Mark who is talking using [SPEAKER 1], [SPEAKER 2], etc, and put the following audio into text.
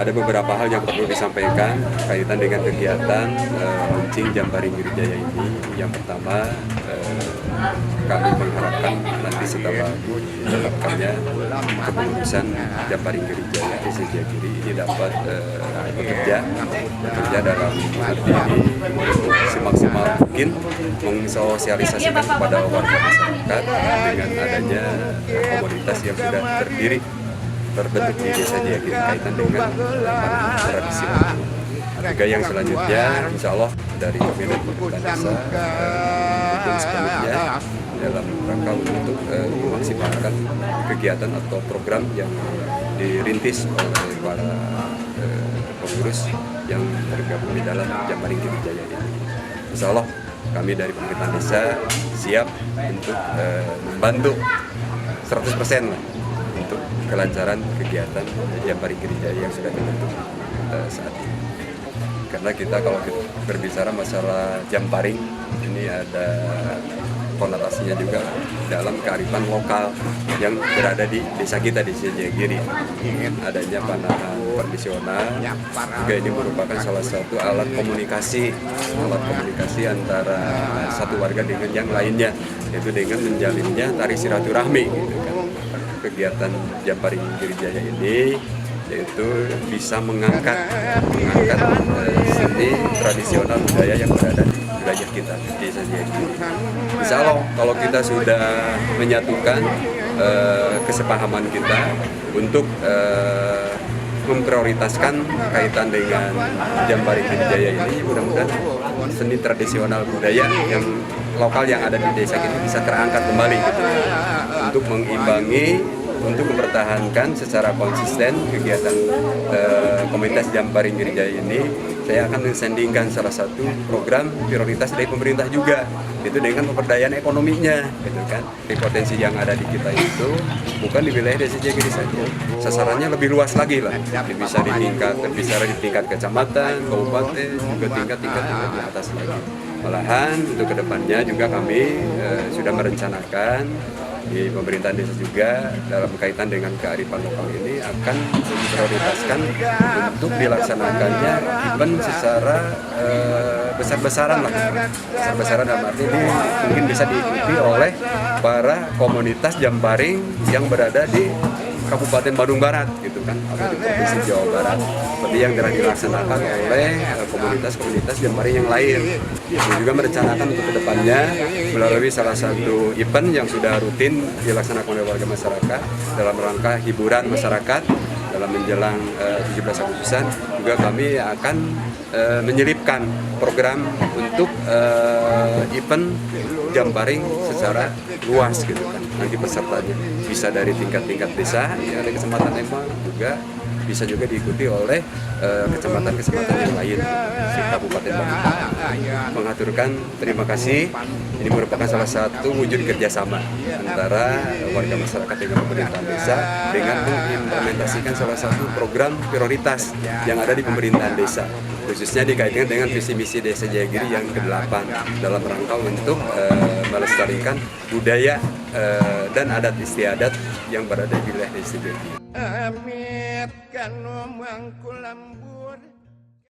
[SPEAKER 1] ada beberapa hal yang perlu disampaikan kaitan dengan kegiatan launching Jamparing Girijaya ini. Yang pertama, kami mengharapkan nanti setelah ditetapkannya kepengurusan Jamparing Girijaya Desa Jayagiri ini dapat bekerja dalam arti semaksimal mungkin mensosialisasikan kepada warga masyarakat dengan adanya komunitas yang sudah terbentuk di Desa Jayagiri kaitan dengan tradisional. Juga yang selanjutnya, insya Allah dari Kabinet Pemerintah Desa mendukung sepenuhnya dalam rangka untuk memaksimalkan kegiatan atau program yang dirintis oleh para pengurus yang tergabung di dalam Jamparing Girijaya ini. Insya Allah kami dari pemerintah desa siap untuk membantu 100% lah untuk kelancaran kegiatan Jamparing Girijaya yang sudah dibentuk saat ini. Karena kita kalau kita berbicara masalah Jamparing ini ada konotasinya juga dalam kearifan lokal yang berada di desa kita di Jayagiri. Adanya panahan tradisional juga ini merupakan salah satu alat komunikasi antara satu warga dengan yang lainnya, yaitu dengan menjalinnya tari silaturahmi gitu kan. Kegiatan Jamparing Girijaya ini yaitu bisa mengangkat seni tradisional budaya yang berada di wilayah kita di Desa Jayagiri. Insya Allah kalau kita sudah menyatukan kesepahaman kita untuk memprioritaskan kaitan dengan Jamparing Girijaya ini, mudah-mudahan seni tradisional budaya yang lokal yang ada di desa ini bisa terangkat kembali gitu, untuk mengimbangi, untuk mempertahankan secara konsisten kegiatan komunitas Jamparing Girijaya ini. Saya akan mensandingkan salah satu program prioritas dari pemerintah juga, itu dengan pemberdayaan ekonominya, gitu kan. Potensi yang ada di kita itu bukan di wilayah Desa Jayagiri saja, sasarannya lebih luas lagi lah. Bisa di tingkat kecamatan, kabupaten, juga tingkat di atas lagi. Malahan untuk kedepannya juga kami sudah merencanakan di pemerintahan desa juga dalam kaitan dengan kearifan lokal ini akan memprioritaskan untuk dilaksanakannya event secara besar-besaran lah. Besar-besaran dalam arti ini mungkin bisa diikuti oleh para komunitas Jamparing yang berada di Kabupaten Bandung Barat gitu kan, atau di Provinsi Jawa Barat, seperti yang telah dilaksanakan oleh komunitas-komunitas Jamparing yang lain. Kami juga merencanakan untuk kedepannya melalui salah satu event yang sudah rutin dilaksanakan oleh warga masyarakat dalam rangka hiburan masyarakat dalam menjelang 17 Agustusan, juga kami akan menyelipkan program untuk event Jamparing secara luas gitu kan. Nanti pesertanya bisa dari tingkat-tingkat desa, ya, dari Kecamatan Lembang, juga bisa juga diikuti oleh kecamatan-kecamatan yang lain di Kabupaten Bandung. Mengaturkan terima kasih. Ini merupakan salah satu wujud kerjasama antara warga masyarakat dengan pemerintah desa dengan mengimplementasikan salah satu program prioritas yang ada di pemerintahan desa, khususnya dikaitkan dengan visi misi Desa Jayagiri yang ke-8 dalam rangka untuk melestarikan budaya dan adat istiadat yang berada di wilayah Desa Jayagiri.
[SPEAKER 2] Amit kanu mangku lambur